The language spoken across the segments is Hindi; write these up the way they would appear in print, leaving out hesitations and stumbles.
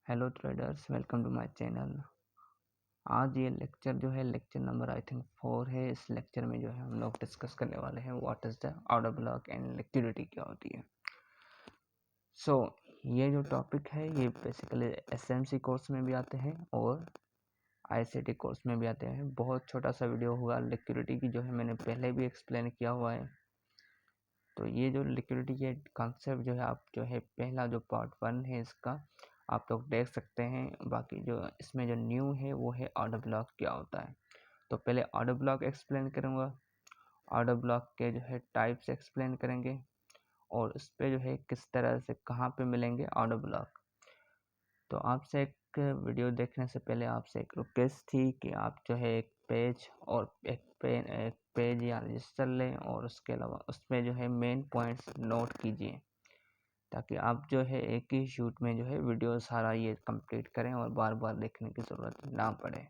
Hello traders, welcome to my channel. आज ये लेक्चर जो है लेक्चर नंबर आई थिंक 4 है। इस लेक्चर में जो है हम लोग डिस्कस करने वाले हैं what is the order block and liquidity क्या होती है। ये जो टॉपिक है ये बेसिकली एसएमसी कोर्स में भी आते हैं और आईसीटी कोर्स में भी आते हैं। बहुत छोटा सा वीडियो होगा लिक्विडिटी की, जो है मैंने पहले भी एक्सप्लेन किया हुआ है। तो ये जो लिक्विडिटी के कॉन्सेप्ट जो है आप जो है पहला जो पार्ट 1 है इसका आप लोग देख सकते हैं। बाकी जो इसमें जो न्यू है वो है ऑर्डर ब्लॉक क्या होता है। तो पहले ऑर्डर ब्लॉक एक्सप्लेन करूँगा, ऑर्डर ब्लॉक के जो है टाइप्स एक्सप्लेन करेंगे और उस पर जो है किस तरह से कहाँ पे मिलेंगे ऑर्डर ब्लॉक। तो आपसे एक वीडियो देखने से पहले आपसे एक रिक्वेस्ट थी कि आप जो है एक पेज और एक पेज या रजिस्टर लें और उसके अलावा उसमें जो है मेन पॉइंट्स नोट कीजिए, ताकि आप जो है एक ही शूट में जो है वीडियो सारा ये कंप्लीट करें और बार बार देखने की ज़रूरत ना पड़े।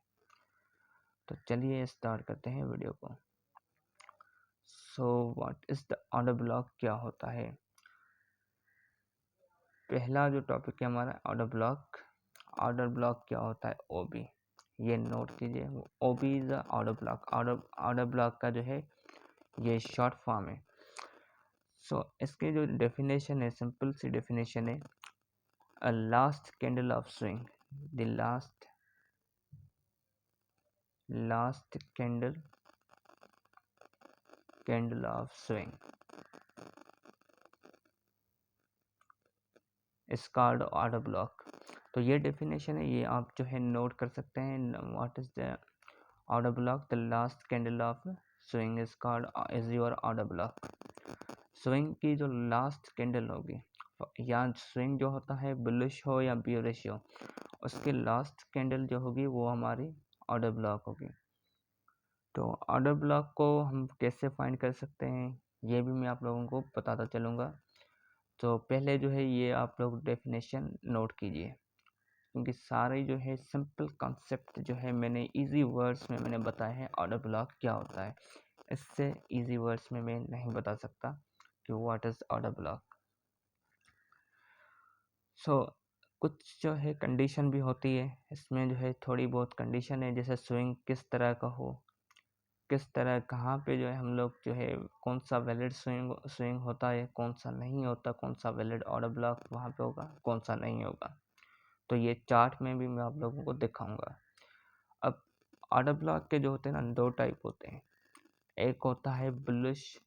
तो चलिए स्टार्ट करते हैं वीडियो को। What is the order block क्या होता है। पहला जो टॉपिक है हमारा ऑर्डर ब्लॉक क्या होता है। ओबी, ये नोट कीजिए। OB is the order block. Order block का जो है ये शॉर्ट फॉर्म है। इसके जो डेफिनेशन है, सिंपल सी डेफिनेशन है, अ last candle of swing, the last candle of swing is called order block. तो ये डेफिनेशन है, ये आप जो है नोट कर सकते हैं। What is the order block, the last candle of swing is your order block. Swing की जो लास्ट कैंडल होगी, या स्विंग जो होता है बुलिश हो या बियरिश हो, उसकी लास्ट कैंडल जो होगी वो हमारी ऑर्डर ब्लॉक होगी। तो ऑर्डर ब्लॉक को हम कैसे फाइंड कर सकते हैं ये भी मैं आप लोगों को बताता चलूँगा। तो पहले जो है ये आप लोग डेफिनेशन नोट कीजिए, क्योंकि सारे जो है सिंपल कॉन्सेप्ट जो है मैंने इजी वर्ड्स में मैंने बताया है ऑर्डर ब्लॉक क्या होता है। इससे इजी वर्ड्स में मैं नहीं बता सकता कि व्हाट इज़ ऑर्डर ब्लॉक। कुछ जो है कंडीशन भी होती है इसमें, जो है थोड़ी बहुत कंडीशन है, जैसे स्विंग किस तरह का हो, किस तरह कहाँ पे जो है हम लोग जो है कौन सा वैलिड स्विंग होता है, कौन सा नहीं होता, कौन सा वैलिड ऑर्डर ब्लॉक वहाँ पे होगा, कौन सा नहीं होगा। तो ये चार्ट में भी मैं आप लोगों को दिखाऊंगा। अब ऑर्डर ब्लॉक के जो होते हैं ना, दो टाइप होते हैं। एक होता है बुलिश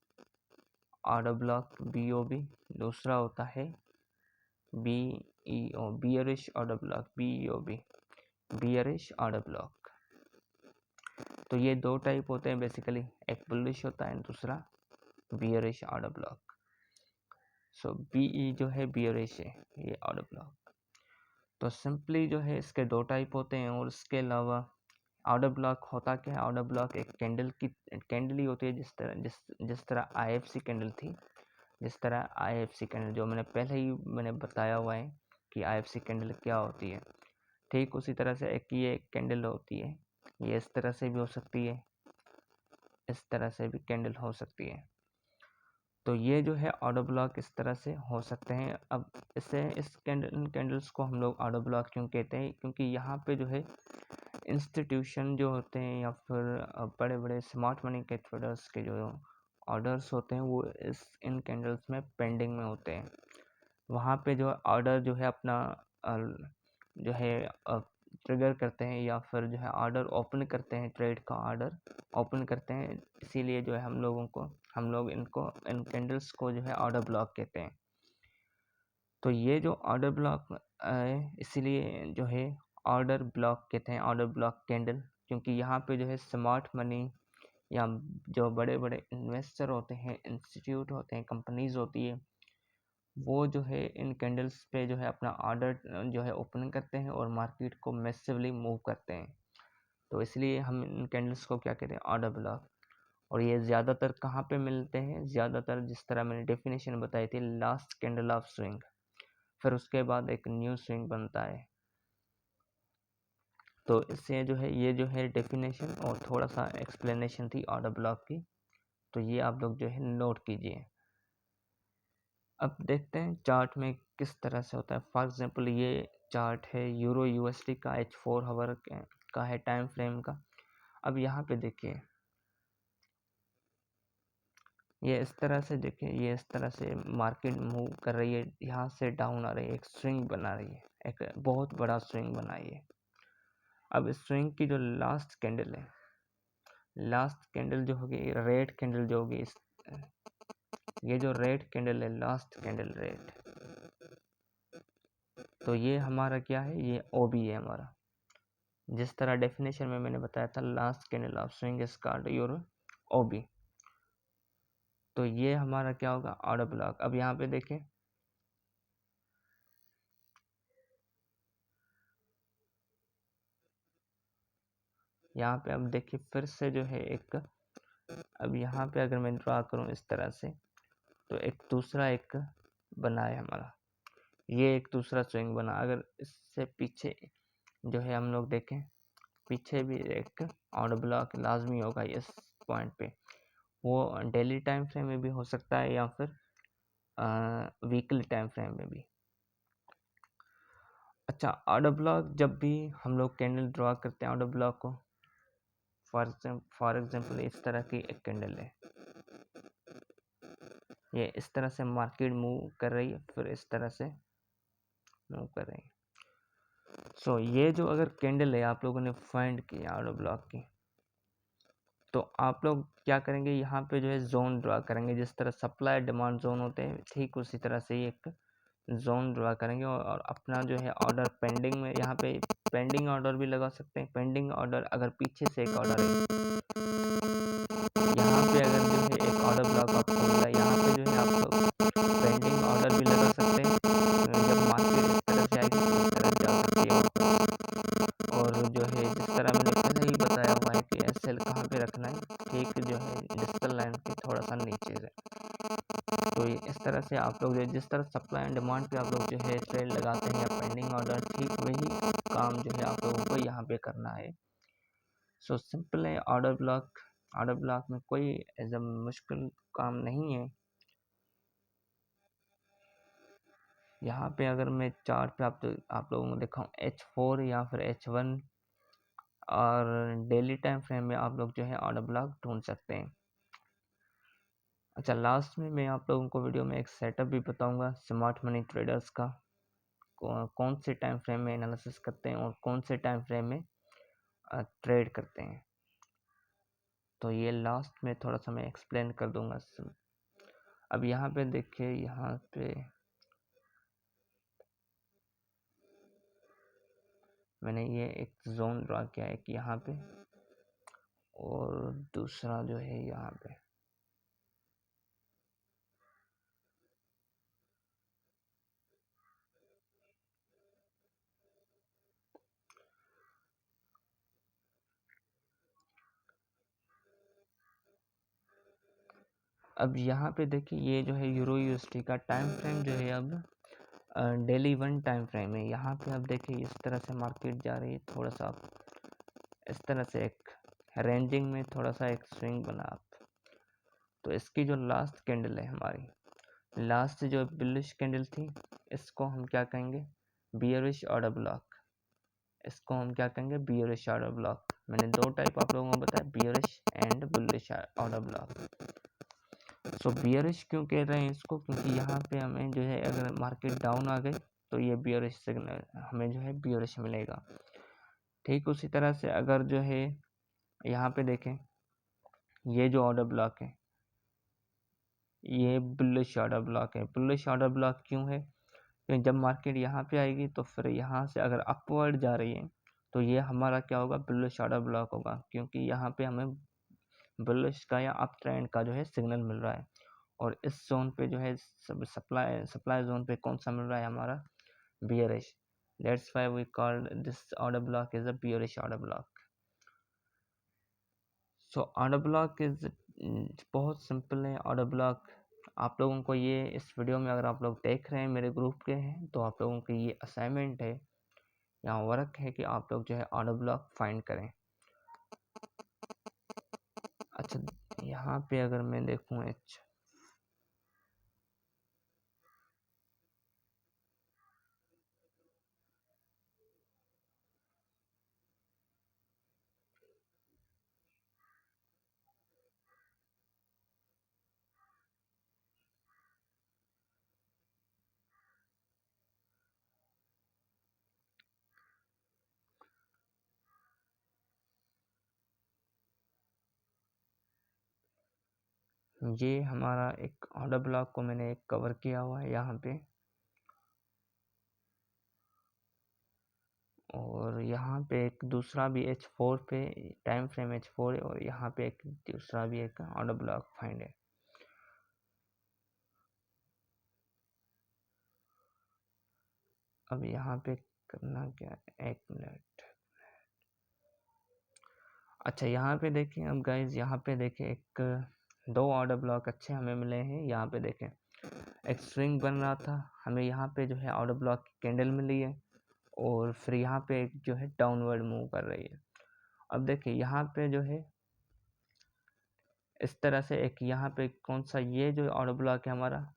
ऑर्डर ब्लॉक, BOB। दूसरा होता है BEO, bearish order block, BEOB, bearish order block. तो ये दो टाइप होते हैं बेसिकली, एक बुलिश होता है दूसरा बियरिश ऑर्डर ब्लॉक। BE जो है बियरिश है ये ऑर्डर ब्लॉक। तो सिंपली जो है इसके दो टाइप होते हैं और इसके अलावा ऑर्डर ब्लॉक होता क्या है। ऑर्डर ब्लॉक एक कैंडल ही होती है, जिस तरह IFC कैंडल थी, जिस तरह IFC कैंडल जो मैंने बताया हुआ है कि IFC कैंडल क्या होती है, ठीक उसी तरह से एक ये कैंडल होती है। ये इस तरह से भी हो सकती है, इस तरह से भी कैंडल हो सकती है। तो ये जो है ऑर्डर ब्लॉक इस तरह से हो सकते हैं। अब इन कैंडल्स को हम लोग ऑर्डर ब्लॉक क्यों कहते हैं, क्योंकि यहाँ पे जो है इंस्टीट्यूशन जो होते हैं या फिर बड़े बड़े स्मार्ट मनी के ट्रेडर्स के जो ऑर्डर्स होते हैं वो इन कैंडल्स में पेंडिंग में होते हैं। वहाँ पे जो ऑर्डर जो है अपना जो है ट्रिगर करते हैं या फिर जो है ऑर्डर ओपन करते हैं, ट्रेड का ऑर्डर ओपन करते हैं। इसीलिए जो है हम लोग इन कैंडल्स को जो है ऑर्डर ब्लॉक कहते हैं। तो ये जो ऑर्डर ब्लॉक इसीलिए जो है ऑर्डर ब्लॉक कहते हैं, ऑर्डर ब्लॉक कैंडल, क्योंकि यहाँ पे जो है स्मार्ट मनी या जो बड़े बड़े इन्वेस्टर होते हैं, इंस्टीट्यूट होते हैं, कंपनीज होती है, वो जो है इन कैंडल्स पे जो है अपना ऑर्डर जो है ओपन करते हैं और मार्केट को मैसिवली मूव करते हैं। तो इसलिए हम इन कैंडल्स को क्या कहते हैं, ऑर्डर ब्लॉक। और ये ज़्यादातर कहाँ पे मिलते हैं, ज़्यादातर जिस तरह मैंने डेफिनेशन बताई थी, लास्ट कैंडल ऑफ स्विंग, फिर उसके बाद एक न्यू स्विंग बनता है। तो इससे जो है ये जो है डेफिनेशन और थोड़ा सा एक्सप्लेनेशन थी ऑर्डर ब्लॉक की, तो ये आप लोग जो है नोट कीजिए। अब देखते हैं चार्ट में किस तरह से होता है। फॉर एग्जांपल ये चार्ट है यूरो यूएसडी का, H4 हावर का है टाइम फ्रेम का। अब यहाँ पे देखिए ये इस तरह से, देखिए ये इस तरह से मार्केट मूव कर रही है, यहाँ से डाउन आ रही है, एक स्विंग बना रही है, एक बहुत बड़ा स्विंग बनाई है। अब इस स्विंग की जो लास्ट कैंडल है, लास्ट कैंडल जो होगी, रेड कैंडल जो होगी, ये जो रेड कैंडल है, लास्ट कैंडल रेड, तो ये हमारा क्या है, ये ओबी है हमारा। जिस तरह डेफिनेशन में मैंने बताया था, last candle of swing is called your OB. तो ये हमारा क्या होगा, ऑर्डर ब्लॉक। अब यहाँ पे देखें, यहाँ पे अब देखिए फिर से जो है एक, अब यहाँ पे अगर मैं ड्रा करूँ इस तरह से, तो एक दूसरा एक बना है हमारा, ये एक दूसरा स्विंग बना। अगर इससे पीछे जो है हम लोग देखें, पीछे भी एक ऑर्डर ब्लॉक लाजमी होगा इस पॉइंट पे। वो डेली टाइम फ्रेम में भी हो सकता है या फिर वीकली टाइम फ्रेम में भी। अच्छा, ऑर्डर ब्लॉक जब भी हम लोग कैंडल ड्रॉ करते हैं ऑर्डर ब्लॉक को, फॉर एग्जांपल इस तरह की एक कैंडल है, ये इस तरह से मार्केट मूव कर रही है, फिर इस तरह से मूव कर रही है। सो ये जो अगर कैंडल है आप लोगों ने फाइंड की ऑर्डर ब्लॉक की, तो आप लोग क्या करेंगे, यहाँ पे जो है जोन ड्रा करेंगे। जिस तरह सप्लाई डिमांड जोन होते हैं, ठीक उसी तरह से ही एक जोन ड्रा करेंगे, और अपना जो है ऑर्डर पेंडिंग में, यहाँ पे पेंडिंग ऑर्डर भी लगा सकते हैं। पेंडिंग ऑर्डर अगर पीछे से एक ऑर्डर है, यहाँ पे अगर जो है एक ऑर्डर ब्लॉक आपको मिला, यहाँ पे जो है आप लोग पेंडिंग ऑर्डर भी लगा सकते हैं। जब मार्केट इस तरह से आएगी तो इस तरह जा सकती है ऊपर। और जो है जिस तरह मैंने पहले ही बताया हुआ है कि एसएल कहाँ पे रखना है, ठीक जो है डिजिटल लाइन के थोड़ा सा नीचे से। तो ये इस तरह से आप लोग जिस तरह सप्लाई एंड डिमांड पे आप लोग जो है ट्रेड लगाते हैं या पेंडिंग ऑर्डर, ठीक वही काम जो है आप लोगों को यहाँ पे करना है। सो सिंपल है ऑर्डर ब्लॉक। ऑर्डर ब्लॉक में कोई ऐसा मुश्किल काम नहीं है। यहाँ पे अगर मैं चार्ट पे आप लोगों को दिखाऊँ H4 या फिर H1, और डेली टाइम फ्रेम में आप लोग जो है ऑर्डर ब्लॉक ढूंढ सकते हैं। अच्छा, लास्ट में मैं आप लोगों को वीडियो में एक सेटअप भी बताऊंगा स्मार्ट मनी ट्रेडर्स का, कौन से टाइम फ्रेम में एनालिसिस करते हैं और कौन से टाइम फ्रेम में ट्रेड करते हैं। तो ये लास्ट में थोड़ा सा मैं एक्सप्लेन कर दूंगा। अब यहाँ पे देखिए, यहाँ पे मैंने ये एक जोन ड्रा किया है कि यहाँ पे, और दूसरा जो है यहाँ पे। अब यहाँ पे देखिए ये जो है यूरो यूएसडी का टाइम फ्रेम जो है अब डेली वन टाइम फ्रेम है। यहाँ पे अब देखिए इस तरह से मार्केट जा रही है, थोड़ा सा आप इस तरह से एक रेंजिंग में थोड़ा सा एक स्विंग बना आप। तो इसकी जो लास्ट कैंडल है हमारी, लास्ट जो बुलिश कैंडल थी, इसको हम क्या कहेंगे, बियरिश ऑर्डर ब्लॉक। इसको हम क्या कहेंगे, बियरिश ऑर्डर ब्लॉक। मैंने दो टाइप आप लोगों को बताया, bearish and bullish order block. So bearish क्यों कह रहे हैं इसको, क्योंकि यहाँ पे हमें जो है अगर मार्केट डाउन आ गई तो ये बियरिश सिग्नल हमें जो है बियरिश मिलेगा। ठीक उसी तरह से अगर जो है यहाँ पे देखें, ये जो ऑर्डर ब्लॉक है ये बुलिश ऑर्डर ब्लॉक है। बुलिश ऑर्डर ब्लॉक क्यों है, क्योंकि जब मार्केट यहाँ पे आएगी तो फिर यहाँ से अगर अपवर्ड जा रही है तो ये हमारा क्या होगा, बुलिश ऑर्डर ब्लॉक होगा, क्योंकि यहाँ पे हमें बुलिश का या अप ट्रेंड का जो है सिग्नल मिल रहा है। और इस जोन पे जो है सप्लाई जोन पे कौन सा मिल रहा है, हमारा bearish. That's why we called this order block is a bearish order block. So order block is बहुत सिंपल है। ऑर्डर ब्लॉक आप लोगों को ये इस वीडियो में अगर आप लोग देख रहे हैं मेरे ग्रुप के हैं, तो आप लोगों की ये असाइनमेंट है या वर्क है कि आप लोग जो है ऑर्डर ब्लॉक फाइंड करें। अच्छा, यहाँ पे अगर मैं देखूँ ये हमारा एक ऑर्डर ब्लॉक को मैंने एक कवर किया हुआ है यहाँ पे, और यहाँ पे एक दूसरा भी H4 पे टाइम फ्रेम H4 है, और यहाँ पे एक दूसरा भी एक ऑर्डर ब्लॉक फाइंड है। अब यहाँ पे करना क्या है, 1 मिनट। अच्छा, यहाँ पे देखें अब गाइज, यहाँ पे देखें एक 2 ऑर्डर ब्लॉक अच्छे हमें मिले हैं। यहाँ पे देखें एक स्विंग बन रहा था, हमें यहाँ पे जो है ऑर्डर ब्लॉक की कैंडल मिली है, और फिर यहाँ पे एक जो है डाउनवर्ड मूव कर रही है। अब देखिए यहाँ पे जो है इस तरह से एक यहाँ पे कौन सा, ये जो ऑर्डर ब्लॉक है हमारा,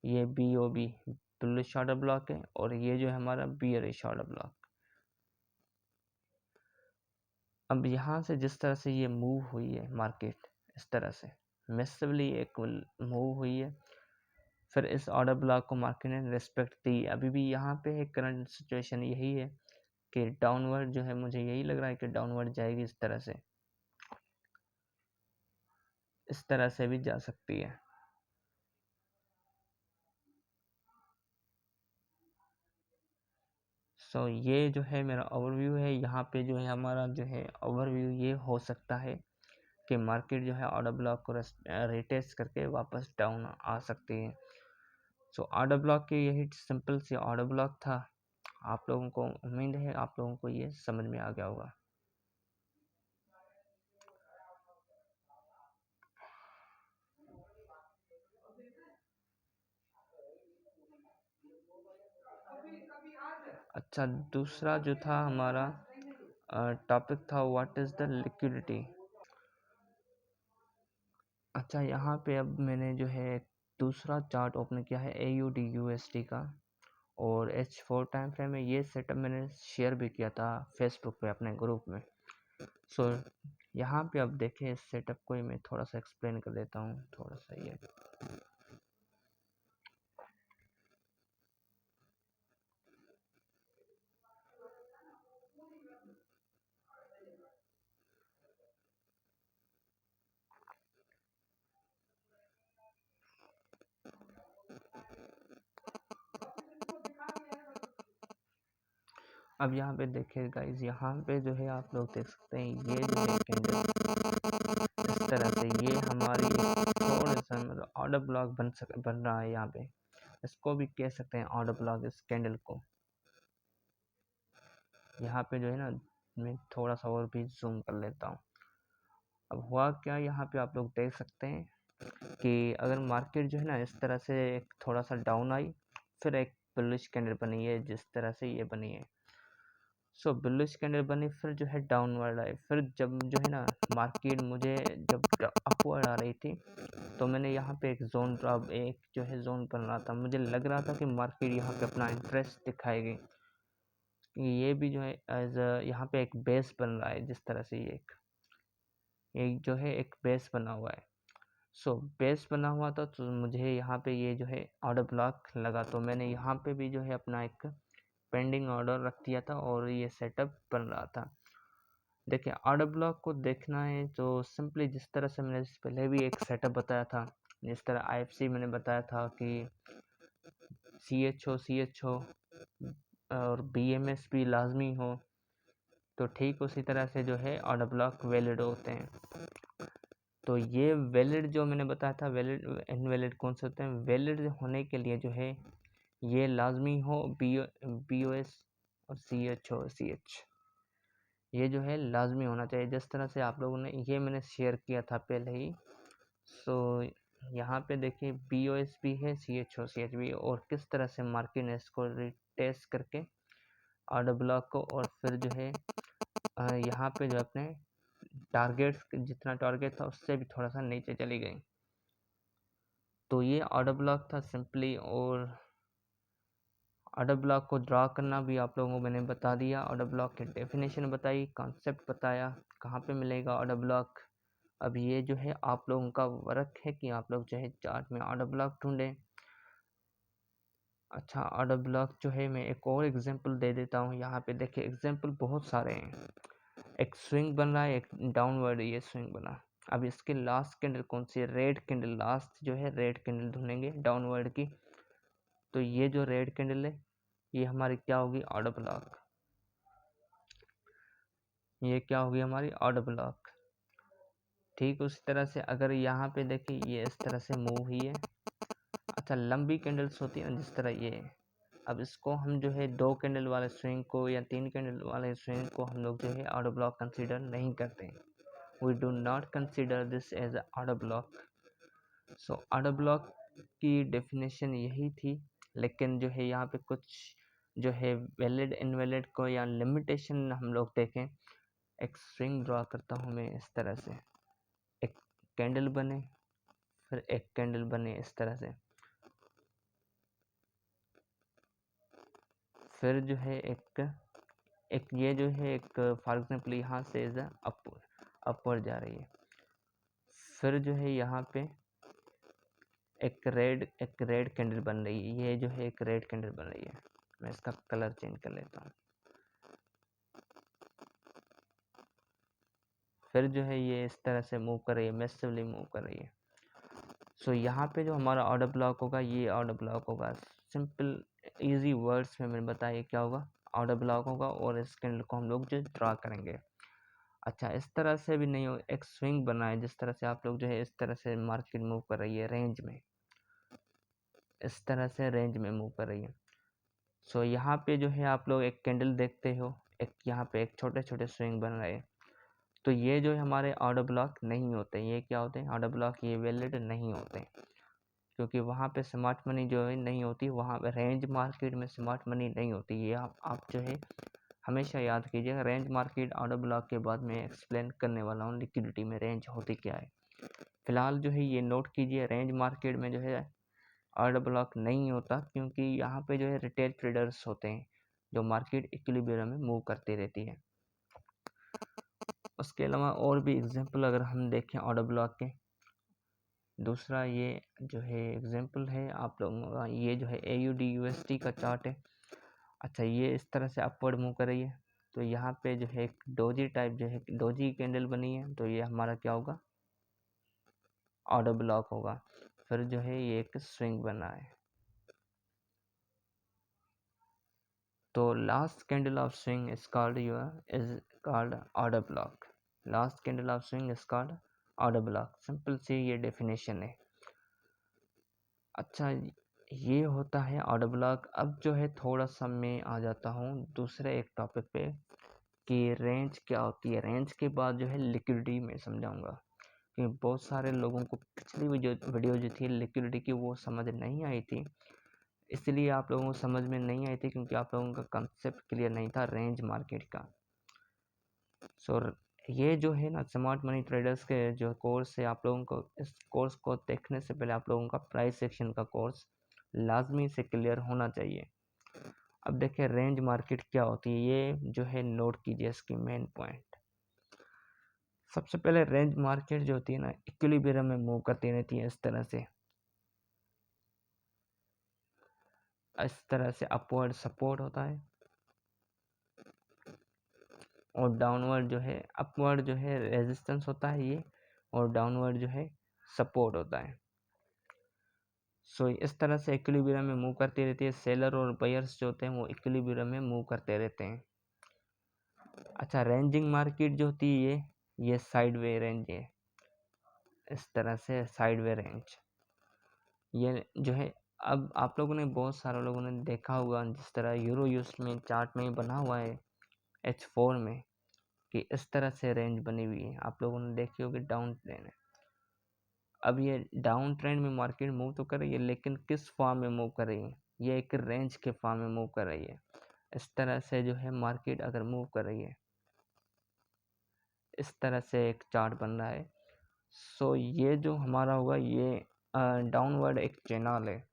ये BOB बुलिश ऑर्डर ब्लॉक है, और ये जो है हमारा बियरिश ऑर्डर ब्लॉक। अब यहाँ से जिस तरह से ये मूव हुई है मार्केट, इस तरह से मैसिवली एक मूव हुई है, फिर इस ऑर्डर ब्लॉक को मार्केट ने रिस्पेक्ट दी। अभी भी यहाँ पे है करंट सिचुएशन यही है कि डाउनवर्ड जो है, मुझे यही लग रहा है कि डाउनवर्ड जाएगी इस तरह से, इस तरह से भी जा सकती है। सो ये जो है मेरा ओवरव्यू है। यहाँ पे जो है हमारा जो है ओवरव्यू ये हो सकता है कि मार्केट जो है ऑर्डर ब्लॉक को रिटेस्ट करके वापस डाउन आ सकती है। सो ऑर्डर ब्लॉक की यही सिंपल सी ऑर्डर ब्लॉक था। आप लोगों को उम्मीद है आप लोगों को ये समझ में आ गया होगा। अच्छा, दूसरा जो था हमारा टॉपिक था व्हाट इज़ द लिक्विडिटी। अच्छा, यहाँ पे अब मैंने जो है दूसरा चार्ट ओपन किया है AUD USD का, और H4 टाइम फ्रेम में। ये सेटअप मैंने शेयर भी किया था फेसबुक पे अपने ग्रुप में। सो यहाँ पे अब देखें इस सेटअप को ही मैं थोड़ा सा एक्सप्लेन कर देता हूँ, थोड़ा सा ये। अब यहाँ पे देखिए गाइज, यहाँ पे जो है आप लोग देख सकते हैं ये जो है कैंडल इस तरह से, ये हमारी थोड़ा सा मतलब ऑर्डर ब्लॉक बन रहा है यहाँ पे। इसको भी कह सकते हैं ऑर्डर ब्लॉक इस कैंडल को। यहाँ पे जो है ना, मैं थोड़ा सा और भी जूम कर लेता हूँ। अब हुआ क्या, यहाँ पे आप लोग देख सकते हैं कि अगर मार्केट जो है ना इस तरह से एक थोड़ा सा डाउन आई, फिर एक बुलिश कैंडल बनी है जिस तरह से ये बनी है। सो बुलिश कैंडल बनी, फिर जो है डाउनवर्ड आई, फिर जब जो है ना मार्केट मुझे जब अपवर्ड आ रही थी, तो मैंने यहाँ पे एक जोन ड्रॉप, एक जो है जोन बन रहा था, मुझे लग रहा था कि मार्केट यहाँ पे अपना इंटरेस्ट दिखाएगी। ये भी जो है एज यहाँ पे एक बेस बन रहा है जिस तरह से, ये एक जो है एक बेस बना हुआ है। सो बेस बना हुआ था, तो मुझे यहाँ पे ये जो है ऑर्डर ब्लॉक लगा, तो मैंने यहाँ पे भी जो है अपना एक पेंडिंग ऑर्डर रख दिया था, और ये सेटअप बन रहा था। देखिए ऑर्डर ब्लॉक को देखना है तो सिंपली जिस तरह से मैंने पहले भी एक सेटअप बताया था, जिस तरह IFC मैंने बताया था कि CHO और BMS भी लाजमी हो, तो ठीक उसी तरह से जो है ऑर्डर ब्लॉक वैलिड होते हैं। तो ये वैलिड जो मैंने बताया था, वैलिड इनवैलिड कौन से होते हैं, वैलिड होने के लिए जो है ये लाजमी हो BOS और CH, ये जो है लाजमी होना चाहिए। जिस तरह से आप लोगों ने, ये मैंने शेयर किया था पहले ही। सो यहाँ पे देखिए BOS भी है, CH भी, और किस तरह से मार्केट ने इसको रिटेस्ट करके ऑर्डर ब्लॉक को, और फिर जो है यहाँ पे जो अपने टारगेट्स, जितना टारगेट था उससे भी थोड़ा सा नीचे चली गई। तो ये ऑर्डर ब्लॉक था सिंपली, और ऑर्डर ब्लॉक को ड्रा करना भी आप लोगों को मैंने बता दिया, ऑर्डर ब्लॉक की डेफिनेशन बताई, कॉन्सेप्ट बताया, कहाँ पे मिलेगा ऑर्डर ब्लॉक। अब ये जो है आप लोगों का वर्क है कि आप लोग जो है चार्ट में ऑर्डर ब्लॉक ढूंढें। अच्छा, ऑर्डर ब्लॉक जो है मैं एक और एग्जांपल दे देता हूँ। यहाँ पे देखिए एग्जांपल बहुत सारे हैं। एक स्विंग बन रहा है, एक डाउनवर्ड ये स्विंग बना, अब इसके लास्ट कैंडल कौन सी है, रेड कैंडल, लास्ट जो है रेड कैंडल ढूंढेंगे डाउनवर्ड की। तो ये जो रेड कैंडल है ये हमारी क्या होगी, ऑर्डर ब्लॉक। ये क्या होगी हमारी ऑर्डर ब्लॉक। ठीक उसी तरह से अगर यहाँ पे देखिए ये इस तरह से मूव हुई है, अच्छा लंबी कैंडल्स होती है ना जिस तरह ये, अब इसको हम जो है 2 कैंडल वाले स्विंग को या 3 कैंडल वाले स्विंग को हम लोग जो है ऑर्डर ब्लॉक कंसीडर नहीं करते, we do not consider this as order block. So order block की डेफिनेशन यही थी, लेकिन जो है यहाँ पे कुछ जो है वैलिड इनवैलिड को या लिमिटेशन हम लोग देखें। एक स्विंग ड्रॉ करता हूँ मैं इस तरह से, एक कैंडल बने, फिर एक कैंडल बने इस तरह से, फिर जो है एक ये जो है एक फॉर एग्जाम्पल यहाँ से अपवर्ड जा रही है, फिर जो है यहाँ पे एक रेड कैंडल बन रही है, ये जो है एक रेड कैंडल बन रही है। मैं इसका कलर चेंज कर लेता हूँ, फिर जो है ये इस तरह से मूव कर रही है, मैसिवली मूव कर रही है। सो यहाँ पे जो हमारा ऑर्डर ब्लॉक होगा ये ऑर्डर ब्लॉक होगा, सिंपल इजी वर्ड्स में मैंने बताया क्या होगा, ऑर्डर ब्लॉक होगा, और इस कैंडल को हम लोग जो ड्रा करेंगे। अच्छा इस तरह से भी नहीं हो, एक स्विंग बना है जिस तरह से आप लोग जो है इस तरह से मार्केट मूव कर रही है रेंज में, इस तरह से रेंज में मूव कर रही है। सो यहाँ पे जो है आप लोग एक कैंडल देखते हो, एक यहाँ पे एक छोटे छोटे स्विंग बन रहे हैं, तो ये जो है हमारे ऑर्डर ब्लॉक नहीं होते, ये क्या होते हैं ऑर्डर ब्लॉक, ये वैलिड नहीं होते, क्योंकि वहाँ पे स्मार्ट मनी जो है नहीं होती, वहाँ पे रेंज मार्केट में स्मार्ट मनी नहीं होती। ये आप जो है हमेशा याद कीजिएगा, रेंज मार्केट ऑर्डर ब्लॉक के बाद मैं एक्सप्लेन करने वाला हूँ लिक्विडिटी में रेंज होती क्या है। फिलहाल जो है ये नोट कीजिए, रेंज मार्केट में जो है ऑर्डर ब्लॉक नहीं होता, क्योंकि यहाँ पे जो है रिटेल ट्रेडर्स होते हैं जो मार्केट इक्विलिब्रियम में मूव करती रहती है। उसके अलावा और भी एग्जांपल अगर हम देखें ऑर्डर ब्लॉक के, दूसरा ये जो है एग्जांपल है आप लोगों का, ये जो है AUD USD का चार्ट है। अच्छा ये इस तरह से अपवर्ड मूव कर रही है, तो यहाँ पे जो है एक डोजी टाइप जो है डोजी कैंडल बनी है, तो ये हमारा क्या होगा ऑर्डर ब्लॉक होगा। फिर जो है ये एक स्विंग बना है, तो last candle of swing is called order block, last candle of swing is called order block, simple सी ये डेफिनेशन है। अच्छा ये होता है ऑर्डर ब्लॉक। अब जो है थोड़ा सा मैं आ जाता हूँ दूसरे एक टॉपिक पे कि रेंज क्या होती है, रेंज के बाद जो है लिक्विडिटी में समझाऊंगा, क्योंकि बहुत सारे लोगों को पिछली वीडियो जो थी लिक्विडिटी की वो समझ नहीं आई थी, इसलिए आप लोगों को समझ में नहीं आई थी क्योंकि आप लोगों का कंसेप्ट क्लियर नहीं था रेंज मार्केट का। सो ये जो है ना स्मार्ट मनी ट्रेडर्स के जो कोर्स है, आप लोगों को इस कोर्स को देखने से पहले आप लोगों का प्राइस सेक्शन का कोर्स लाजमी से क्लियर होना चाहिए। अब देखिए रेंज मार्केट क्या होती है, ये जो है नोट कीजिए इसकी मेन पॉइंट। सबसे पहले रेंज मार्केट जो होती है ना इक्विलिब्रियम में मूव करती रहती है, इस तरह से अपवर्ड सपोर्ट होता है, और डाउनवर्ड जो है अपवर्ड जो है रेजिस्टेंस होता है ये, और डाउनवर्ड जो है सपोर्ट होता है। सो इस तरह से इक्विलिब्रियम में मूव करती रहती है, सेलर और बायर्स जो होते हैं वो इक्विलिब्रियम में मूव करते रहते हैं। अच्छा रेंजिंग मार्केट जो होती है ये साइडवे रेंज है, इस तरह से साइडवे रेंज ये जो है। अब आप लोगों ने बहुत सारे लोगों ने देखा होगा जिस तरह यूरो यूएस में चार्ट में बना हुआ है H4 में कि इस तरह से रेंज बनी हुई है, आप लोगों ने देखी होगी डाउन ट्रेंड है। अब ये डाउन ट्रेंड में मार्केट मूव तो कर रही है, लेकिन किस फॉर्म में मूव कर रही है, ये एक रेंज के फॉर्म में मूव कर रही है। इस तरह से जो है मार्केट अगर मूव कर रही है, इस तरह से एक चार्ट बन रहा है। सो ये जो हमारा होगा ये डाउनवर्ड एक चैनल है,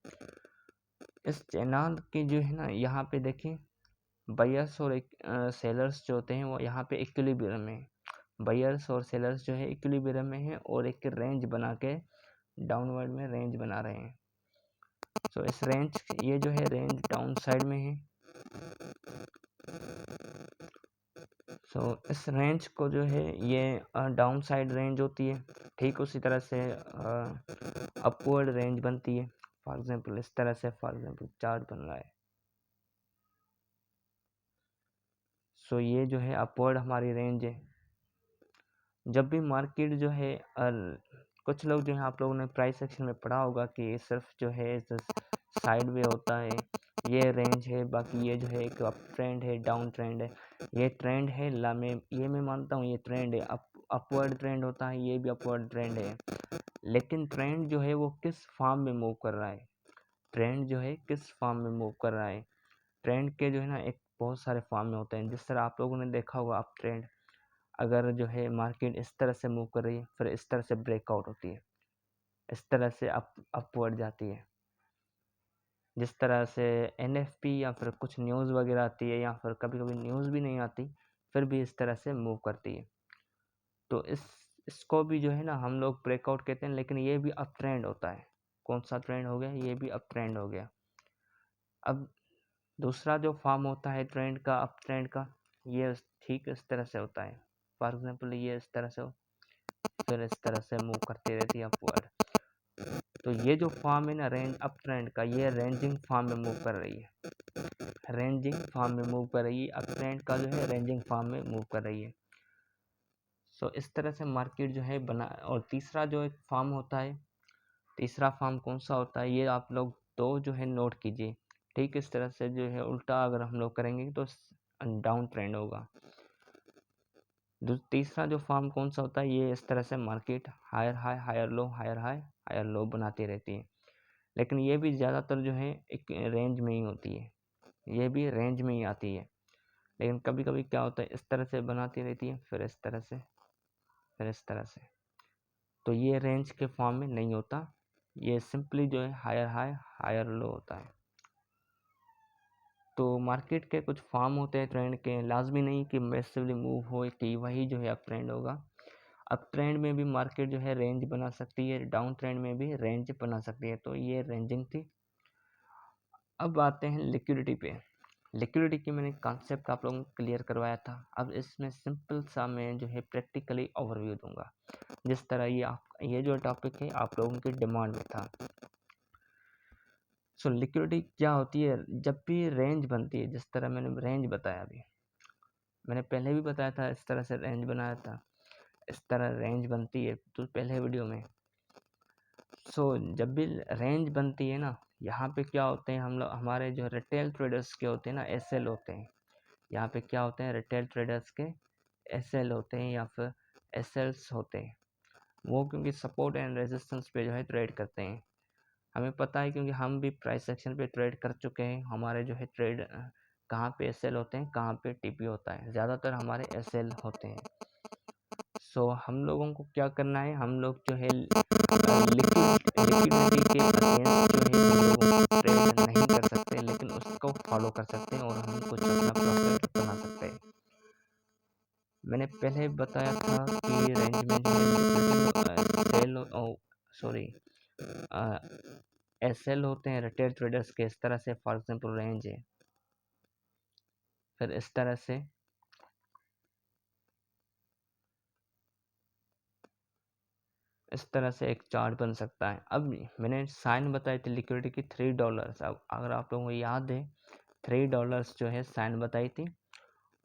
इस चैनल की जो है ना यहाँ पे देखिए बायर्स और सेलर्स जो होते हैं वो यहाँ पे इक्विलिब्रियम में, बायर्स और सेलर्स जो है इक्विलिब्रियम में है और एक रेंज बना के डाउनवर्ड में रेंज बना रहे हैं। सो इस रेंज ये जो है रेंज डाउन साइड में है। सो इस रेंज को जो है ये डाउन साइड रेंज होती है, ठीक उसी तरह से अपवर्ड रेंज बनती है। फॉर एग्जांपल इस तरह से, फॉर एग्जांपल चार्ट बन रहा है। सो ये जो है अपवर्ड हमारी रेंज है। जब भी मार्केट जो है कुछ लोग जो है, आप लोगों ने प्राइस सेक्शन में पढ़ा होगा कि सिर्फ जो है साइड वे होता है, ये रेंज है, बाकी ये जो है एक अप ट्रेंड है, डाउन ट्रेंड है। ये ट्रेंड है ये मैं मानता हूँ, ये ट्रेंड है, अपवर्ड ट्रेंड होता है, ये भी अपवर्ड ट्रेंड है। लेकिन ट्रेंड जो है वो किस फॉर्म में मूव कर रहा है, ट्रेंड जो है किस फॉर्म में मूव कर रहा है। ट्रेंड के जो है ना एक बहुत सारे फॉर्म में होते हैं। जिस तरह आप लोगों ने देखा होगा, अप ट्रेंड, अगर जो है मार्केट इस तरह से मूव कर रही है, फिर इस तरह से ब्रेकआउट होती है, इस तरह से अपवर्ड जाती है। जिस तरह से एनएफपी या फिर कुछ न्यूज़ वगैरह आती है, या फिर कभी कभी न्यूज़ भी नहीं आती, फिर भी इस तरह से मूव करती है। तो इसको भी जो है ना हम लोग ब्रेकआउट कहते हैं, लेकिन ये भी अप ट्रेंड होता है। कौन सा ट्रेंड हो गया, ये भी अप ट्रेंड हो गया। अब दूसरा जो फॉर्म होता है ट्रेंड का, अप ट्रेंड का, ये ठीक इस तरह से होता है। फॉर एग्जांपल ये इस तरह से हो, फिर इस तरह से मूव करती रहती है अपवर्ड। तो ये जो फॉर्म है ना रेंज अप ट्रेंड का, ये रेंजिंग फॉर्म में मूव कर रही है, रेंजिंग फॉर्म में मूव कर रही है। अप ट्रेंड का जो है रेंजिंग फॉर्म में मूव कर रही है। सो इस तरह से मार्केट जो है बना। और तीसरा जो एक फॉर्म होता है, तीसरा फॉर्म कौन सा होता है, ये आप लोग तो जो है नोट कीजिए। ठीक इस तरह से जो है उल्टा अगर हम लोग करेंगे तो डाउन ट्रेंड होगा। तीसरा जो फॉर्म कौन सा होता है, ये इस तरह से market higher high higher low, higher high higher low बनाती रहती है। लेकिन ये भी ज़्यादातर जो है एक रेंज में ही होती है, ये भी रेंज में ही आती है। लेकिन कभी कभी क्या होता है, इस तरह से बनाती रहती है, फिर इस तरह से, फिर इस तरह से। तो ये रेंज के फॉर्म में नहीं होता, ये सिंपली जो है हायर हाई हायर लो होता है। तो मार्केट के कुछ फॉर्म होते हैं ट्रेंड के, लाजमी नहीं कि मैसिवली मूव हो कि वही जो है अप ट्रेंड होगा। अप ट्रेंड में भी मार्केट जो है रेंज बना सकती है, डाउन ट्रेंड में भी रेंज बना सकती है। तो ये रेंजिंग थी। अब आते हैं लिक्विडिटी पे। लिक्विडिटी की मैंने कॉन्सेप्ट आप लोगों को क्लियर करवाया था। अब इसमें सिंपल सा मैं जो है प्रैक्टिकली ओवरव्यू दूंगा, जिस तरह ये जो टॉपिक है आप लोगों की डिमांड में था। सो लिक्विडिटी क्या होती है, जब भी रेंज बनती है, जिस तरह मैंने रेंज बताया, अभी मैंने पहले भी बताया था, इस तरह से रेंज बनाया था, इस तरह रेंज बनती है तो पहले वीडियो में। सो जब भी रेंज बनती है ना, यहाँ पे क्या होते हैं, हम लोग हमारे जो रिटेल ट्रेडर्स के होते हैं ना, एसएल होते हैं। यहाँ पे क्या होते हैं, रिटेल ट्रेडर्स के एसएल होते हैं या फिर एसएल्स होते हैं। वो क्योंकि सपोर्ट एंड रेजिस्टेंस पे जो है ट्रेड करते हैं। हमें पता है क्योंकि हम भी प्राइस सेक्शन पे ट्रेड कर चुके हैं। हमारे जो है ट्रेड कहाँ पे एसएल होते हैं, कहाँ पे टीपी होता है, ज़्यादातर हमारे एसएल होते हैं। सो हम लोगों को क्या करना है, हम लोग जो है लिक्विडिटी के अगेंस्ट जो है हम लोगों को ट्रेड नहीं कर सकते, लेकिन उसको फॉलो कर सकते हैं और हम कुछ अपना प्रॉफिट बना सकते हैं। मैंने पहले बताया था कि रेंज में जो है सेल सॉरी एसएल होते हैं रिटेल ट्रेडर्स के, इस तरह से फॉर एग्जांपल रेंज है, फिर इस तरह से एक चार्ट बन सकता है। अब मैंने साइन बताई थी लिक्विडिटी की $3। अब अगर आप लोगों को याद है, $3 जो है साइन बताई थी।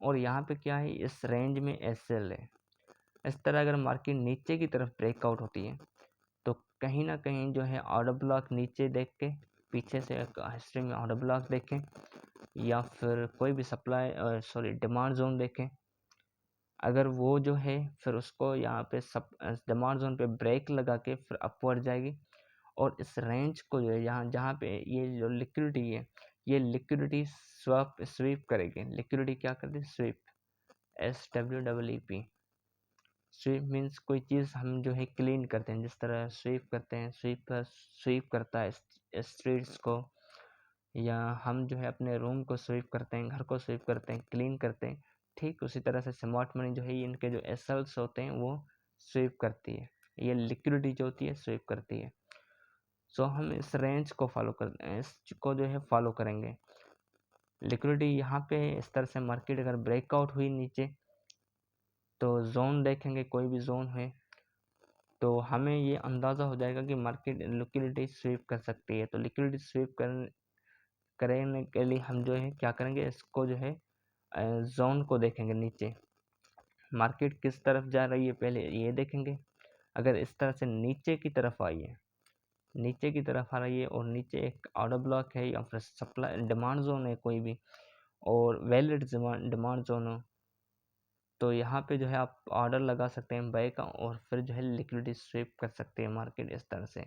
और यहाँ पे क्या है, इस रेंज में एसएल है। इस तरह अगर मार्केट नीचे की तरफ ब्रेकआउट होती है तो कहीं ना कहीं जो है ऑर्डर ब्लॉक नीचे देख के, पीछे से हिस्ट्री में ऑर्डर ब्लॉक देखें, या फिर कोई भी डिमांड जोन देखें। अगर वो जो है फिर उसको यहाँ पे डिमांड जोन पे ब्रेक लगा के फिर अपवर्ड जाएगी। और इस रेंज को जो है यहाँ जहाँ पे ये जो लिक्विडिटी है, ये लिक्विडिटी स्वीप करेगी। लिक्विडिटी क्या करती है, स्वीप, SWEEP। स्वीप मीन्स कोई चीज़ हम जो है क्लीन करते हैं, जिस तरह स्वीप करते हैं, स्वीप करता है स्ट्रीट्स को, या हम जो है अपने रूम को स्वीप करते हैं, घर को स्वीप करते हैं, क्लीन करते हैं। ठीक उसी तरह से स्मार्ट मनी जो है इनके जो एसएल्स होते हैं वो स्वीप करती है, ये लिक्विडिटी जो होती है स्वीप करती है। सो हम इस रेंज को फॉलो करते हैं, इसको जो है फॉलो करेंगे। लिक्विडिटी यहाँ पे इस तरह से मार्केट अगर ब्रेकआउट हुई नीचे तो जोन देखेंगे, कोई भी जोन है तो हमें ये अंदाज़ा हो जाएगा कि मार्केट लिक्विडिटी स्वीप कर सकती है। तो लिक्विडिटी स्वीप करने के लिए हम जो है क्या करेंगे, इसको जो है जोन को देखेंगे, नीचे मार्केट किस तरफ जा रही है पहले ये देखेंगे। अगर इस तरह से नीचे की तरफ आई है, नीचे की तरफ आ रही है और नीचे एक ऑर्डर ब्लॉक है या फिर सप्लाई डिमांड जोन है कोई भी, और वैलिड डिमांड जोन हो, तो यहाँ पे जो है आप ऑर्डर लगा सकते हैं बाय का, और फिर जो है लिक्विडिटी स्वीप कर सकते हैं मार्केट इस तरह से।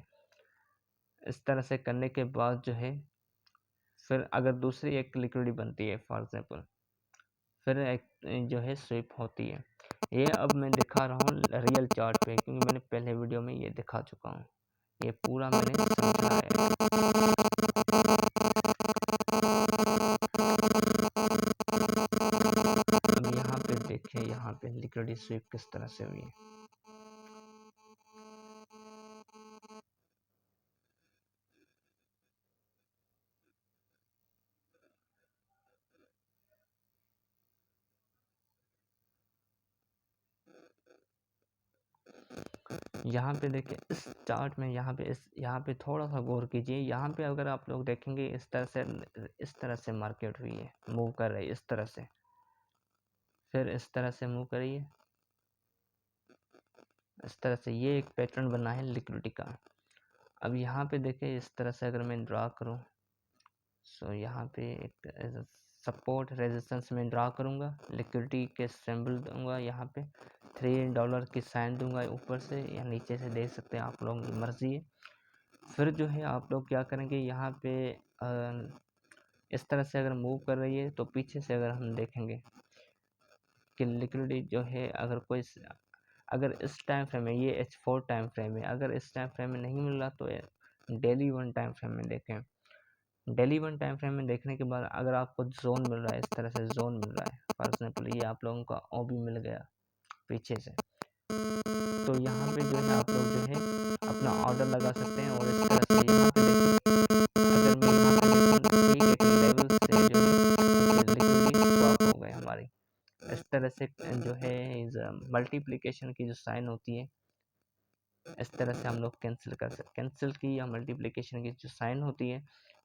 इस तरह से करने के बाद जो है फिर अगर दूसरी एक लिक्विडिटी बनती है फॉर एग्जांपल, फिर एक जो है स्वीप होती है। ये अब मैं दिखा रहा हूँ रियल चार्ट पे, क्योंकि मैंने पहले वीडियो में ये दिखा चुका हूँ। ये पूरा मैंने समझाया है। अब यहाँ पे देखिए, यहाँ पे लिक्विडिटी स्वीप किस तरह से हुई है। यहाँ पे देखिए इस चार्ट में, यहाँ पे थोड़ा सा गौर कीजिए। यहाँ पे अगर आप लोग देखेंगे इस तरह से मार्केट हुई है, मूव कर रही है इस तरह से, फिर इस तरह से मूव करिए इस तरह से। ये एक पैटर्न बना है लिक्विडिटी का। अब यहाँ पे देखिए इस तरह से अगर मैं ड्रा करूँ, सो यहाँ पे एक सपोर्ट रेजिस्टेंस में ड्रा करूँगा, लिक्विडिटी के सिंबल दूंगा, यहाँ पे $3 की साइन दूंगा, ऊपर से या नीचे से दे सकते हैं, आप लोगों की मर्जी है। फिर जो है आप लोग क्या करेंगे, यहाँ पे इस तरह से अगर मूव कर रही है तो पीछे से अगर हम देखेंगे कि लिक्विडिटी जो है अगर इस टाइम फ्रेम में, ये H4 टाइम फ्रेम है, अगर इस टाइम फ्रेम में नहीं मिल रहा तो डेली 1 टाइम फ्रेम में देखें। डेली 1 टाइम फ्रेम में देखने के बाद अगर आपको जोन मिल रहा है, इस तरह से जोन मिल रहा है, फॉर एग्जाम्पल ये आप लोगों का OB मिल गया पीछे से, तो यहाँ पे जो है आप लोग जो है अपना ऑर्डर लगा सकते हैं। और इस तरह से यहाँ पे देखिए, अगर मैं यहाँ पे देखूँ ठीक एक लेवल से जो है लिक्विडिटी स्वैप हो गए हमारी। इस तरह से जो है इस मल्टीप्लिकेशन की जो साइन होती है, इस तरह से हम लोग कैंसिल कर सकते, कैंसिल की या मल्टीप्लिकेशन की जो साइन होती है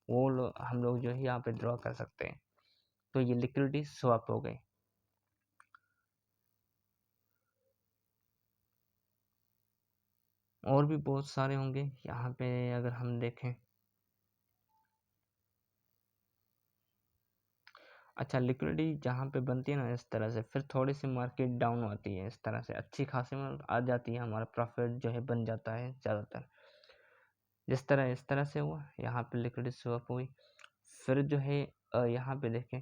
वो हम लोग जो है यहाँ पे ड्रॉ कर सकते हैं। तो ये लिक्विडिटी स्वैप हो गई। और भी बहुत सारे होंगे यहाँ पे अगर हम देखें। अच्छा, लिक्विडिटी जहाँ पे बनती है ना इस तरह से, फिर थोड़ी सी मार्केट डाउन आती है, इस तरह से अच्छी खासी में आ जाती है, हमारा प्रॉफिट जो है बन जाता है ज़्यादातर। जिस तरह इस तरह से हुआ, यहाँ पे लिक्विडिटी स्वैप हुई, फिर जो है यहाँ पे देखें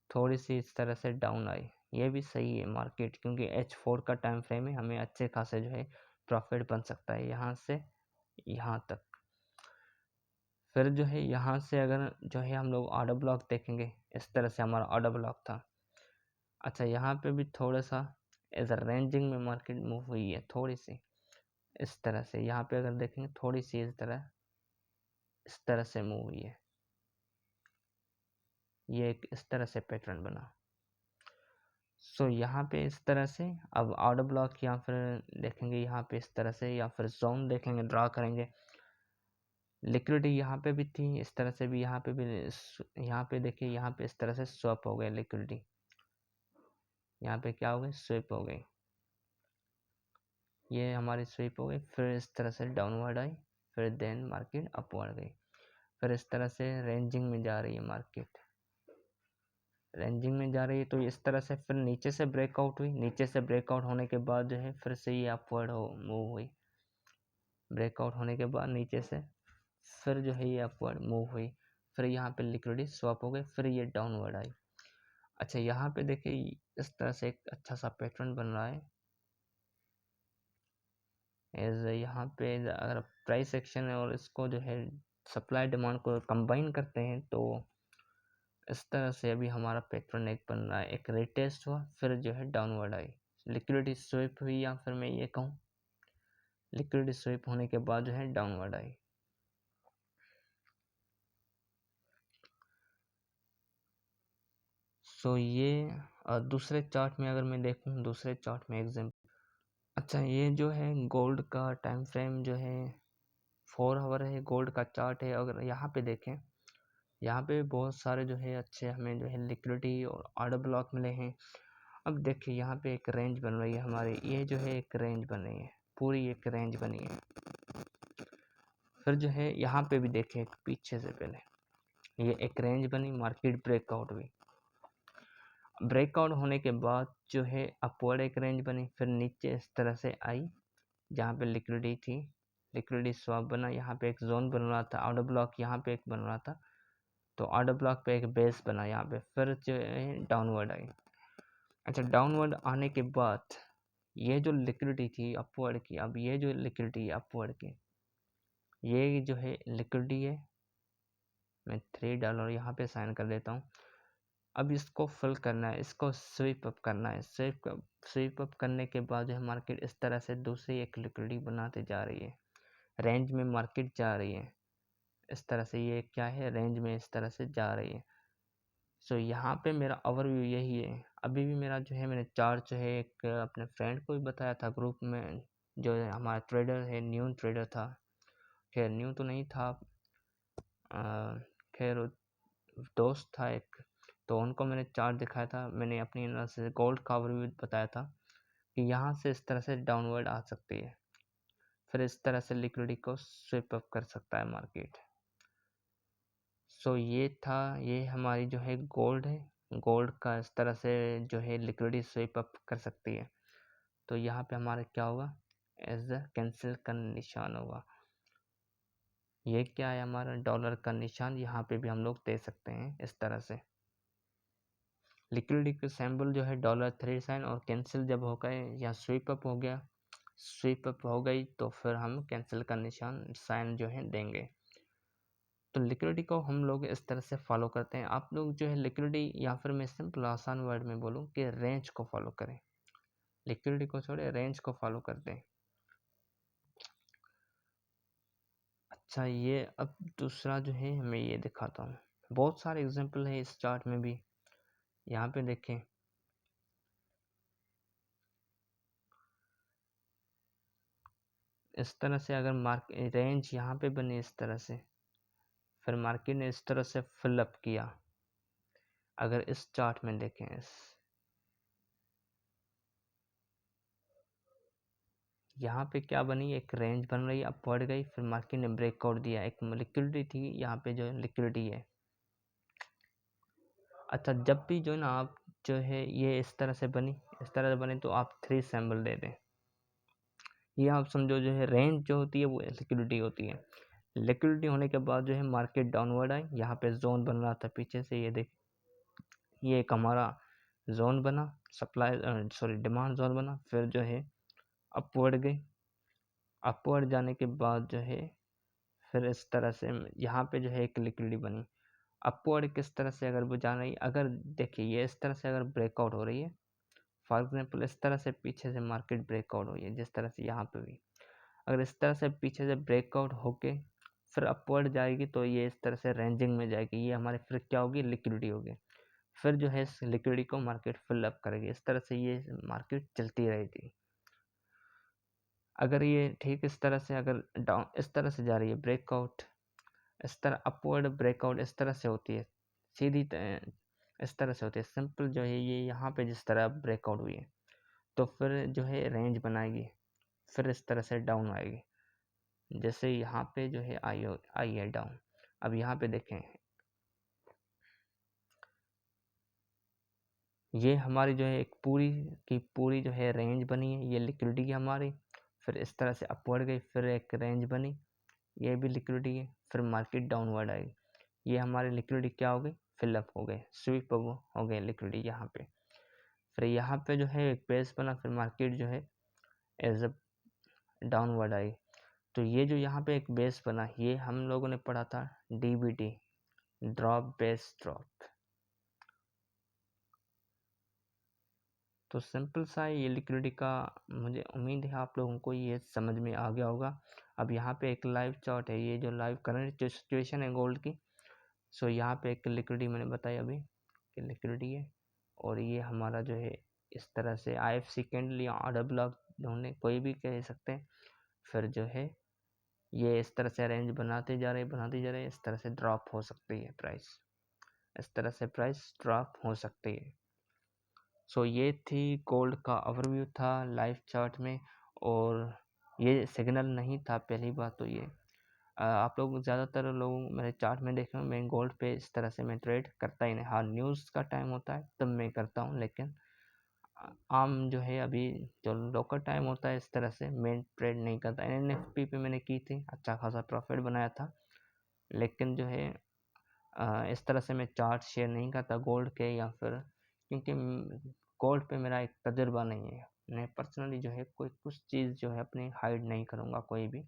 थोड़ी सी इस तरह से डाउन आई, ये भी सही है मार्केट, क्योंकि H4 का टाइम फ्रेम है, हमें अच्छे खासे जो है प्रॉफिट बन सकता है यहाँ से यहाँ तक। फिर जो है यहाँ से अगर जो है हम लोग ऑर्डर ब्लॉक देखेंगे, इस तरह से हमारा ऑर्डर ब्लॉक था। अच्छा, यहाँ पे भी थोड़ा सा एज अ रेंजिंग में मार्केट मूव हुई है, थोड़ी सी इस तरह से। यहाँ पे अगर देखेंगे थोड़ी सी इस तरह से मूव हुई है, ये एक इस तरह से पैटर्न बना। सो यहाँ पे इस तरह से अब ऑर्डर ब्लॉक, या फिर देखेंगे यहाँ पे इस तरह से, या फिर जोन देखेंगे, ड्रा करेंगे। लिक्विडिटी यहाँ पे भी थी, इस तरह से भी यहाँ पे भी, यहाँ पे देखिए यहाँ पे इस तरह से स्वैप हो गए लिक्विडिटी, यहाँ पे क्या हो गई, स्विप हो गई, ये हमारी स्विप हो गई। फिर इस तरह से डाउनवर्ड आई, फिर देन मार्केट अपवर्ड गई, फिर इस तरह से रेंजिंग में जा रही है मार्केट, रेंजिंग में जा रही है। तो इस तरह से फिर नीचे से ब्रेकआउट हुई, नीचे से ब्रेकआउट होने के बाद जो है फिर से ये अपवर्ड मूव हुई, ब्रेकआउट होने के बाद नीचे से फिर जो है ये अपवर्ड मूव हुई, फिर यहाँ पे लिक्विडिटी स्वैप हो गई, फिर ये डाउनवर्ड आई। अच्छा, यहाँ पे देखिए इस तरह से एक अच्छा सा पैटर्न बन रहा है। एज यहाँ पे अगर प्राइस एक्शन है और इसको जो है सप्लाई डिमांड को कंबाइन करते हैं, तो इस तरह से अभी हमारा पैटर्न एक बन रहा है। एक रिटेस्ट हुआ, फिर जो है डाउनवर्ड आई, लिक्विडिटी स्वीप हुई, या फिर मैं ये कहूँ लिक्विडिटी स्वीप होने के बाद जो है डाउनवर्ड आई। सो ये दूसरे चार्ट में अगर मैं देखूँ, दूसरे चार्ट में एग्जाम्पल अच्छा, ये जो है गोल्ड का टाइम फ्रेम जो है 4 आवर है, गोल्ड का चार्ट है। अगर यहाँ पे देखें, यहाँ पे बहुत सारे जो है अच्छे हमें जो है लिक्विडिटी और ऑर्डर ब्लॉक मिले हैं। अब देखिए यहाँ पे एक रेंज बन रही है हमारी, ये जो है एक रेंज बन रही है, पूरी एक रेंज बनी है। फिर जो है यहाँ पे भी देखें, एक पीछे से पहले ये एक रेंज बनी, मार्केट ब्रेकआउट हुई। ब्रेकआउट होने के बाद जो है अपवर्ड एक रेंज बनी, फिर नीचे इस तरह से आई जहाँ पे लिक्विडिटी थी, लिक्विडिटी स्वैप बना, यहाँ पे एक जोन बन रहा था, ऑर्डर ब्लॉक यहाँ पे एक बन रहा था, तो ऑर्डर ब्लॉक पे एक बेस बना यहाँ पे, फिर जो है डाउनवर्ड आई। अच्छा, डाउनवर्ड आने के बाद ये जो लिक्विडिटी थी अपवर्ड की, अब ये जो लिक्विडिटी अपवर्ड की, ये जो है लिक्विडिटी है, मैं $3 यहाँ पे साइन कर देता हूँ। अब इसको फिल करना है, इसको स्वीप अप करना है। स्वीप अप करने के बाद जो है मार्केट इस तरह से दूसरी एक लिक्विडिटी बनाते जा रही है, रेंज में मार्केट जा रही है इस तरह से, ये क्या है, रेंज में इस तरह से जा रही है। सो यहाँ पे मेरा ओवरव्यू यही है। अभी भी मेरा जो है, मैंने चार्ट जो है एक अपने फ्रेंड को भी बताया था ग्रुप में, जो है हमारा ट्रेडर है, न्यू ट्रेडर था, खैर न्यू तो नहीं था, खैर दोस्त था एक, तो उनको मैंने चार्ट दिखाया था, मैंने अपनी एनालिसिस गोल्ड का ओवरव्यू बताया था कि यहाँ से इस तरह से डाउनवर्ड आ सकती है, फिर इस तरह से लिक्विडिटी को स्विप अप कर सकता है मार्केट। सो ये था, ये हमारी जो है गोल्ड है, गोल्ड का इस तरह से जो है लिक्विडिटी स्विप अप कर सकती है। तो यहाँ पे हमारा क्या होगा, एज अ कैंसिल का निशान होगा। ये क्या है, हमारा डॉलर का निशान, यहाँ पे भी हम लोग दे सकते हैं इस तरह से। लिक्विडिटी का सिंबल जो है $3 साइन, और कैंसिल जब हो गए या स्वीप अप हो गया, स्वीप अप हो गई, तो फिर हम कैंसिल का निशान साइन जो है देंगे। तो लिक्विडिटी को हम लोग इस तरह से फॉलो करते हैं। आप लोग जो है लिक्विडिटी, या फिर मैं सिंपल आसान वर्ड में बोलूँ कि रेंज को फॉलो करें, लिक्विडिटी को छोड़े रेंज को फॉलो करते हैं। अच्छा, ये अब दूसरा जो है मैं ये दिखाता हूँ, बहुत सारे एग्जांपल है इस चार्ट में भी। यहाँ पे देखें, इस तरह से अगर मार्केट रेंज यहाँ पे बनी इस तरह से, फिर मार्केट ने इस तरह से फिलअप किया, अगर इस चार्ट में देखें, यहाँ पे क्या बनी, एक रेंज बन रही है, अपवर्ड गई, फिर मार्केट ने ब्रेकआउट दिया, एक लिक्विडिटी थी यहाँ पे जो लिक्विडिटी है। अच्छा, जब भी जो है ना आप जो है ये इस तरह से बनी, इस तरह से बने, तो आप 3 सिंबल दे दें। ये आप समझो जो है रेंज जो होती है वो लिक्विडिटी होती है। लिक्विडिटी होने के बाद जो है मार्केट डाउनवर्ड आई, यहाँ पे जोन बन रहा था पीछे से, ये देख, ये एक हमारा जोन बना, सप्लाई डिमांड जोन बना, फिर जो है अपवर्ड गई, अपवर्ड जाने के बाद जो है फिर इस तरह से यहाँ पे जो है एक लिक्विडिटी बनी। अपवर्ड किस तरह से अगर वो जा रही, अगर देखिए ये इस तरह से अगर ब्रेकआउट हो रही है, फॉर एग्जांपल इस तरह से पीछे से मार्केट ब्रेकआउट हुई है, जिस तरह से यहाँ पे भी, अगर इस तरह से पीछे से ब्रेकआउट होके फिर अपवर्ड जाएगी, तो ये इस तरह से रेंजिंग में जाएगी, ये हमारे फिर क्या होगी, लिक्विडिटी होगी, फिर जो है इस लिक्विडिटी को मार्केट फिल अप करेगी। इस तरह से ये मार्केट चलती रहेगी। अगर ये ठीक इस तरह से अगर डाउन इस तरह से जा रही है, ब्रेकआउट इस तरह, अपवर्ड ब्रेकआउट इस तरह से होती है, सीधी इस तरह से होती है, सिंपल जो है ये यहाँ पे जिस तरह ब्रेकआउट हुई है, तो फिर जो है रेंज बनाएगी, फिर इस तरह से डाउन आएगी, जैसे यहाँ पे जो है आई है डाउन। अब यहाँ पे देखें, ये हमारी जो है एक पूरी की पूरी जो है रेंज बनी है, ये लिक्विडिटी है हमारी, फिर इस तरह से अपवर्ड गई, फिर एक रेंज बनी, ये भी लिक्विडिटी है, फिर मार्केट डाउनवर्ड आई, ये हमारी लिक्विडिटी क्या हो गई, फिलअप हो गए, स्वीप हो गए लिक्विडिटी यहाँ पे, फिर यहाँ पे जो है एक बेस बना, फिर मार्केट जो है एज अ डाउनवर्ड आई। तो ये जो यहाँ पे एक बेस बना, ये हम लोगों ने पढ़ा था DBT, ड्रॉप बेस ड्रॉप। तो सिंपल सा ये लिक्विडिटी का, मुझे उम्मीद है आप लोगों को ये समझ में आ गया होगा। अब यहाँ पे एक लाइव चार्ट है, ये जो लाइव करंट सिचुएशन है गोल्ड की। सो यहाँ पे एक लिक्विडिटी मैंने बताया अभी कि लिक्विडिटी है, और ये हमारा जो है इस तरह से IFC कैंडल या ऑर्डर ब्लॉक ढूंढने, कोई भी कह सकते हैं। फिर जो है ये इस तरह से रेंज बनाते जा रहे, इस तरह से ड्रॉप हो सकती है प्राइस, इस तरह से प्राइस ड्रॉप हो सकती है। सो ये थी गोल्ड का ओवरव्यू था लाइव चार्ट में, और ये सिग्नल नहीं था। पहली बात तो ये आप लोग ज़्यादातर लोग मेरे चार्ट में देखें, मैं गोल्ड पे इस तरह से मैं ट्रेड करता ही नहीं। हाँ, न्यूज़ का टाइम होता है तब मैं करता हूँ, लेकिन आम जो है अभी जो लोकल टाइम होता है इस तरह से मैं ट्रेड नहीं करता। NFP पे मैंने की थी, अच्छा खासा प्रॉफिट बनाया था, लेकिन जो है इस तरह से मैं चार्ट शेयर नहीं करता गोल्ड के, या फिर क्योंकि गोल्ड पे मेरा एक तजुर्बा नहीं है। मैं पर्सनली जो है कोई कुछ चीज़ जो है अपनी हाइड नहीं करूँगा, कोई भी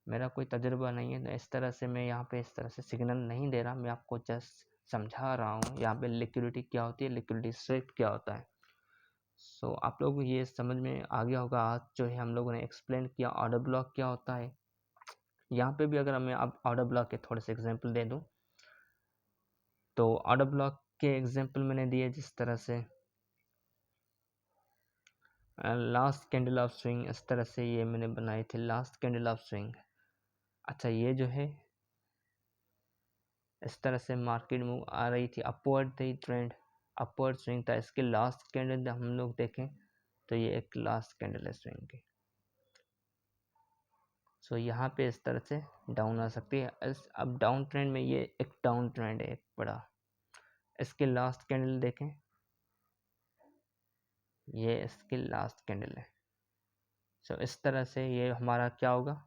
मेरा कोई तजुर्बा नहीं है। तो इस तरह से मैं यहाँ पे इस तरह से सिग्नल नहीं दे रहा, मैं आपको जस्ट समझा रहा हूँ यहाँ पे लिक्विडिटी क्या होती है, लिक्विडिटी स्विफ्ट क्या होता है। सो आप लोग ये समझ में आ गया होगा। आज जो है हम लोगों ने एक्सप्लेन किया ऑर्डर ब्लॉक क्या होता है। यहाँ पे भी अगर मैं अब ऑर्डर ब्लॉक के थोड़े से एग्जांपल दे दूँ, तो ऑर्डर ब्लॉक के एग्जांपल मैंने दिए जिस तरह से लास्ट कैंडल ऑफ स्विंग, इस तरह से ये मैंने बनाई थी लास्ट कैंडल ऑफ स्विंग। अच्छा, ये जो है इस तरह से मार्केट मूव आ रही थी, अपवर्ड थी, ट्रेंड अपवर्ड स्विंग था। इसके लास्ट कैंडल हम लोग देखें तो ये एक लास्ट कैंडल है स्विंग की। सो यहाँ पे इस तरह से डाउन आ सकती है। अब डाउन ट्रेंड में ये एक डाउन ट्रेंड है एक बड़ा। इसके लास्ट कैंडल देखें, ये इसकी लास्ट कैंडल है। सो इस तरह से ये हमारा क्या होगा,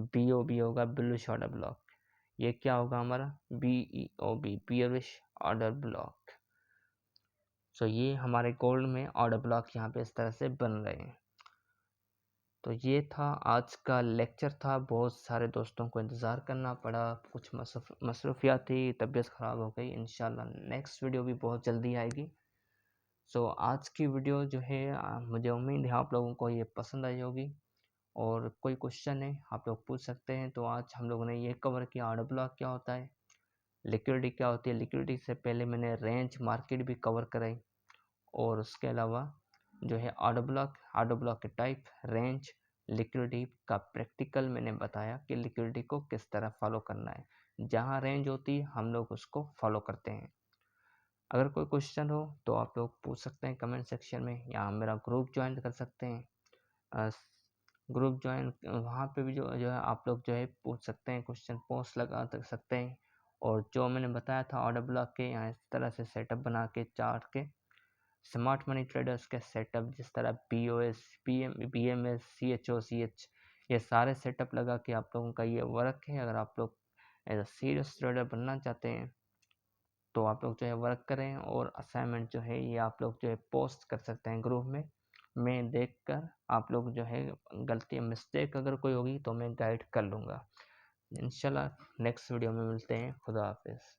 BOB होगा, बुलिश ऑर्डर ब्लॉक। ये क्या होगा हमारा, BEOB, बियरिश ऑर्डर ब्लॉक। सो ये हमारे गोल्ड में ऑर्डर ब्लॉक यहाँ पे इस तरह से बन रहे हैं। तो ये था आज का लेक्चर था। बहुत सारे दोस्तों को इंतज़ार करना पड़ा, कुछ मसरूफियात थी, तबीयत ख़राब हो गई। इंशाल्लाह नेक्स्ट वीडियो भी बहुत जल्दी आएगी। सो आज की वीडियो जो है मुझे उम्मीद है आप लोगों को ये पसंद आई होगी, और कोई क्वेश्चन है आप लोग पूछ सकते हैं। तो आज हम लोगों ने ये कवर किया ऑर्डर ब्लॉक क्या होता है, लिक्विडिटी क्या होती है। लिक्विडिटी से पहले मैंने रेंज मार्केट भी कवर कराई, और उसके अलावा जो है ऑर्डर ब्लॉक के टाइप, रेंज, लिक्विडिटी का प्रैक्टिकल मैंने बताया कि लिक्विडिटी को किस तरह फॉलो करना है। जहाँ रेंज होती है हम लोग उसको फॉलो करते हैं। अगर कोई क्वेश्चन हो तो आप लोग पूछ सकते हैं कमेंट सेक्शन में, या मेरा ग्रुप ज्वाइन कर सकते हैं। ग्रुप ज्वाइन वहाँ पे भी जो जो है आप लोग जो है पूछ सकते हैं, क्वेश्चन पोस्ट लगा सकते हैं। और जो मैंने बताया था ऑर्डर ब्लॉक के, यहाँ इस तरह से सेटअप बना के चार्ट के, स्मार्ट मनी ट्रेडर्स के सेटअप जिस तरह POS, BMS, CHOCH, ये सारे सेटअप लगा के आप लोगों का ये वर्क है। अगर आप लोग एज अ सीरियस ट्रेडर बनना चाहते हैं तो आप लोग जो है वर्क करें, और असाइनमेंट जो है ये आप लोग जो है पोस्ट कर सकते हैं ग्रुप में। मैं देखकर आप लोग जो है गलती मिस्टेक अगर कोई होगी तो मैं गाइड कर लूँगा। इंशाल्लाह नेक्स्ट वीडियो में मिलते हैं। खुदा हाफिज़।